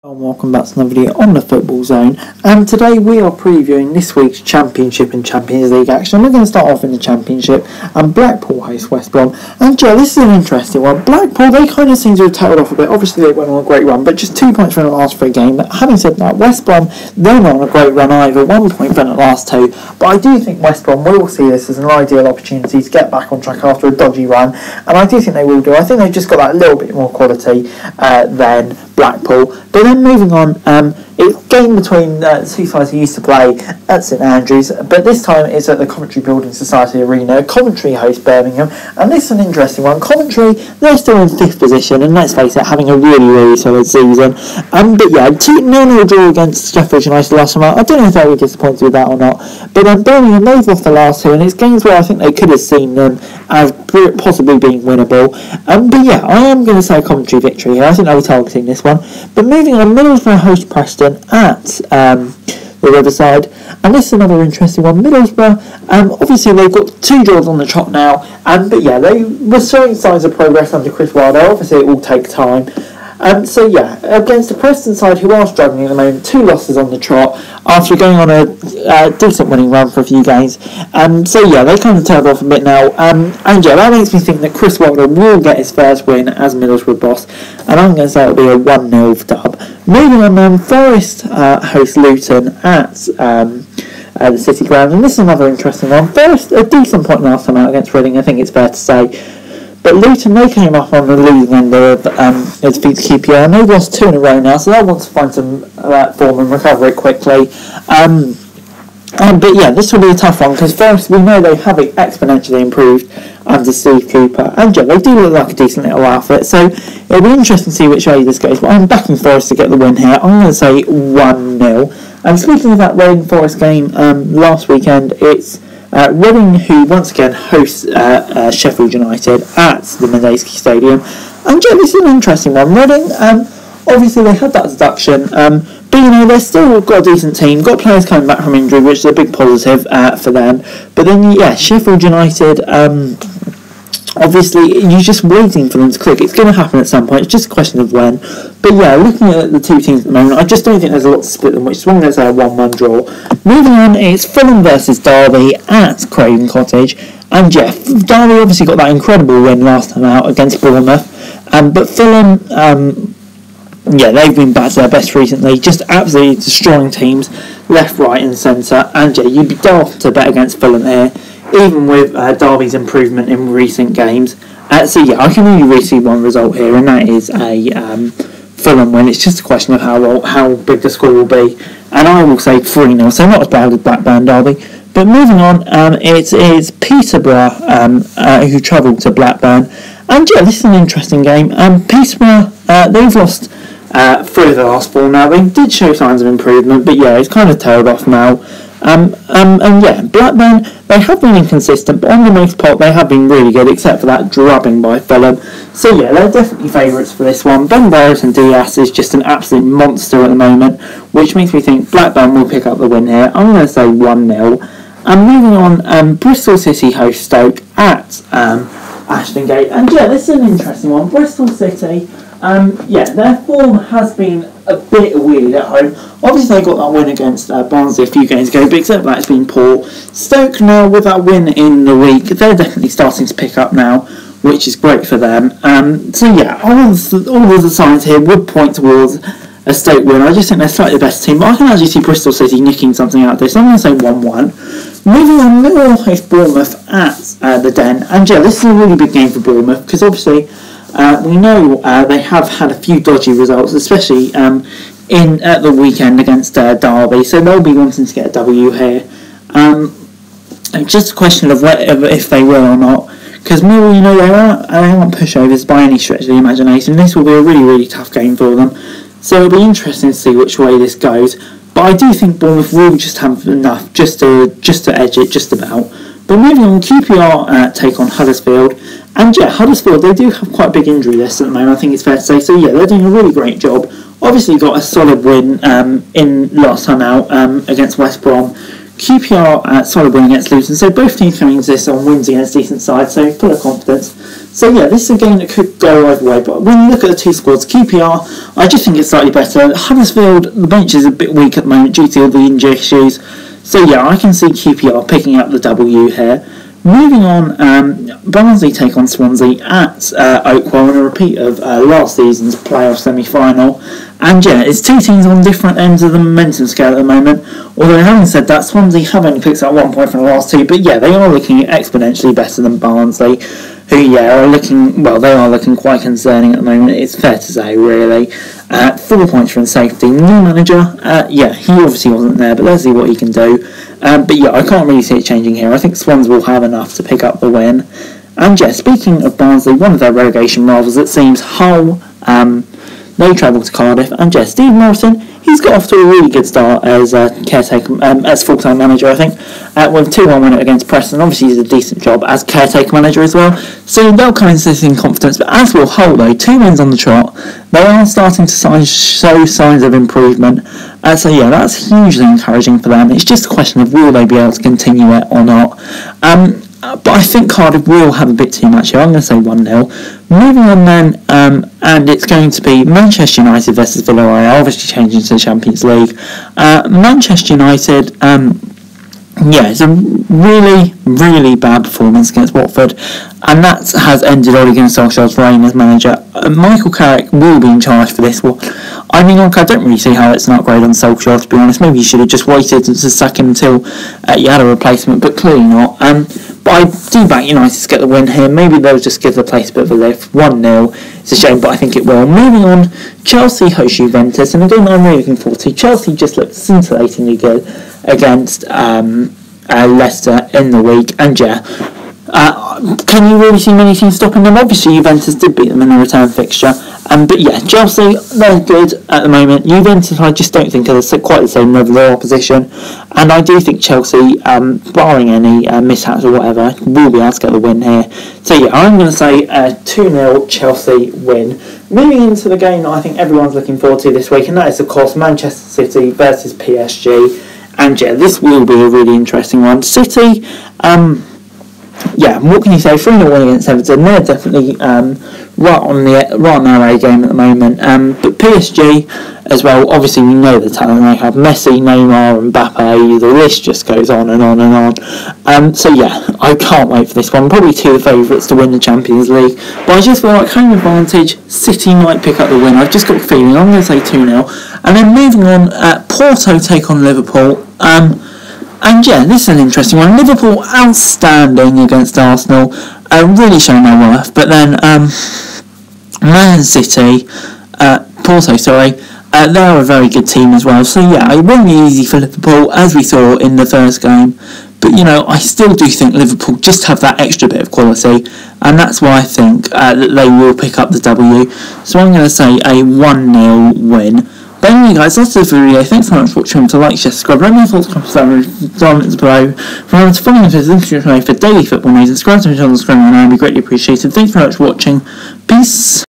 And welcome back to another video on the Football Zone, and today we are previewing this week's Championship and Champions League action. We're going to start off in the Championship, and Blackpool host West Brom. And Joe, this is an interesting one. Blackpool, they kind of seem to have tailed off a bit. Obviously they went on a great run, but just 2 points from the last 3 games. But having said that, West Brom, they're not on a great run either, 1 point from the last 2. But I do think West Brom will see this as an ideal opportunity to get back on track after a dodgy run, and I do think they will do. I think they've just got that little bit more quality than Blackpool. But then moving on, it's a game between the two sides who used to play at St Andrews, but this time it's at the Coventry Building Society Arena. Coventry host Birmingham, and this is an interesting one. Coventry, they're still in 5th position, and let's face it, having a really solid season. But yeah, 2-0 draw against Sheffield United last time out. I don't know if they were disappointed with that or not, but Birmingham, they've lost the last 2, and it's games where I think they could have seen them as possibly being winnable. But yeah, I am going to say a Coventry victory here. I think they'll be targeting this one. But moving on, Middlesbrough host Preston at the Riverside, and this is another interesting one. Middlesbrough, obviously they've got 2 draws on the trot now, but yeah, they were showing signs of progress under Chris Wilder. Obviously it will take time. So yeah, against the Preston side who are struggling at the moment, 2 losses on the trot after going on a decent winning run for a few games. So yeah, they kind of tailed off a bit now. And yeah, that makes me think that Chris Wilder will get his first win as Middlesbrough boss, and I'm going to say it'll be a 1-0 dub. Moving on, Forest host Luton at the City Ground, and this is another interesting one. Forest, a decent point last time out against Reading, I think it's fair to say. But Luton, they came up on the losing end of their defeat to QPR, and they've lost 2 in a row now, so they'll want to find some form and recover it quickly. But yeah, this will be a tough one, because Forest, we know they have exponentially improved under Steve Cooper, and yeah, they do look like a decent little outfit, so it'll be interesting to see which way this goes. But I'm backing Forest to get the win here. I'm going to say 1-0. And speaking of that Reading Forest game last weekend, it's Reading, who once again hosts Sheffield United at the Medeski Stadium. And yeah, this is an interesting one. Reading, obviously they had that deduction, but you know, they've still got a decent team, got players coming back from injury, which is a big positive for them. But then yeah, Sheffield United, obviously you're just waiting for them to click. It's going to happen at some point, it's just a question of when. But yeah, looking at the 2 teams at the moment, I just don't think there's a lot to split them, which is one going to say a 1-1 draw. Moving on, it's Fulham versus Derby at Craven Cottage. And yeah, Derby obviously got that incredible win last time out against Bournemouth, but Fulham, yeah, they've been back to their best recently, just absolutely destroying teams left, right and centre. And yeah, you'd be daft to bet against Fulham here, even with Derby's improvement in recent games. So yeah, I can really see one result here, and that is a Fulham win. It's just a question of how big the score will be, and I will say 3-0, so not as bad as Blackburn Derby. But moving on, it is Peterborough who travelled to Blackburn, and yeah, this is an interesting game. Peterborough, they've lost 3 of the last 4 now. They did show signs of improvement, but yeah, it's kind of tailed off now. And yeah, Blackburn, they have been inconsistent, but on the most part they have been really good, except for that drubbing by Fulham. So yeah, they're definitely favourites for this one. Ben Barrett and Diaz is just an absolute monster at the moment, which makes me think Blackburn will pick up the win here. I'm going to say 1-0. And moving on, Bristol City host Stoke at Ashton Gate. And yeah, this is an interesting one. Bristol City, yeah, their form has been a bit weird at home. Obviously they got that win against Barnsley a few games ago, but except that it's been poor. Stoke now, with that win in the week, they're definitely starting to pick up now, which is great for them. So yeah, all of the signs here would point towards a Stoke win. I just think they're slightly the best team, but I can actually see Bristol City nicking something out of this. I'm going to say 1-1. Moving on, Millwall host Bournemouth at the Den, and yeah, this is a really big game for Bournemouth, because obviously we know they have had a few dodgy results, especially at the weekend against Derby, so they'll be wanting to get a W here. It's just a question of if they will or not, because Millwall, you know, they aren't pushovers by any stretch of the imagination. This will be a really tough game for them, so it'll be interesting to see which way this goes. But I do think Bournemouth will just have enough just to edge it just about. But moving on, QPR take on Huddersfield. And yeah, Huddersfield, they do have quite a big injury list at the moment, I think it's fair to say. So yeah, they're doing a really great job. Obviously got a solid win in last time out against West Brom. QPR solid win against Luton. So both teams coming into this on wins against decent sides, so full of confidence. So yeah, this is a game that could go either way, but when you look at the two squads, QPR, I just think it's slightly better. Huddersfield, the bench is a bit weak at the moment due to all the injury issues. So yeah, I can see QPR picking up the W here. Moving on, Barnsley take on Swansea at Oakwell in a repeat of last season's playoff semi-final. And yeah, it's two teams on different ends of the momentum scale at the moment. Although having said that, Swansea have only picked up 1 point from the last two, but yeah, they are looking exponentially better than Barnsley, who yeah are looking, well, they are looking quite concerning at the moment. It's fair to say, really. 4 points from safety. New manager, yeah, he obviously wasn't there, but let's see what he can do. But yeah, I can't really see it changing here. I think Swans will have enough to pick up the win. And yeah, speaking of Barnsley, one of their relegation rivals, it seems, Hull, they travel to Cardiff. And yeah, Steve Morrison, he's got off to a really good start as caretaker, as full-time manager, I think, with 2-1 win against Preston. Obviously, he's a decent job as caretaker manager as well. So they'll come into this in confidence. But as will Hull, though, 2 wins on the trot. They are starting to show signs of improvement. So yeah, that's hugely encouraging for them. It's just a question of will they be able to continue it or not. But I think Cardiff will have a bit too much here. I'm going to say 1-0. Moving on then, and it's going to be Manchester United versus Villarreal, obviously changing to the Champions League. Manchester United, yeah, it's a really, really bad performance against Watford, and that has ended Ole Gunnar Solskjaer's reign as manager. Michael Carrick will be in charge for this one. I mean, I don't really see how it's an upgrade on Solskjaer, to be honest. Maybe you should have just waited to sack him until you had a replacement, but clearly not. But I do back United to get the win here. Maybe they'll just give the place a bit of a lift. 1-0. It's a shame, but I think it will. Moving on, Chelsea host Juventus, and again, I'm really looking forward to. Chelsea just looked scintillatingly good against Leicester in the week, and yeah, can you really see many teams stopping them? Obviously, Juventus did beat them in the return fixture, but yeah, Chelsea, they're good at the moment. Juventus, I just don't think are quite the same level of opposition, and I do think Chelsea, barring any mishaps or whatever, will be able to get the win here. So yeah, I'm going to say a 2-0 Chelsea win. Moving into the game that I think everyone's looking forward to this week, and that is, of course, Manchester City versus PSG. And yeah, this will be a really interesting one. City, yeah, what can you say? 3-0 win against Everton. They're definitely right on their A game at the moment. But PSG as well. Obviously, we know the talent they have: Messi, Neymar, Mbappe. The list just goes on and on and on. So yeah, I can't wait for this one. Probably two of the favourites to win the Champions League. But I just feel like home advantage, City might pick up the win. I've just got a feeling. I'm going to say 2-0. And then moving on, Porto take on Liverpool. And yeah, this is an interesting one. Liverpool outstanding against Arsenal, really showing their worth. But then Man City, Porto, sorry, they're a very good team as well. So yeah, it won't be easy for Liverpool, as we saw in the first game. But you know, I still do think Liverpool just have that extra bit of quality, and that's why I think that they will pick up the W. So I'm going to say a 1-0 win. But anyway guys, that's it for the video. Thanks so much for watching. To like, share, subscribe, let me know your thoughts, comments below. Remember to follow me for daily football news and subscribe to my channel on the screen, and I would be greatly appreciated. Thanks very much for watching. Peace.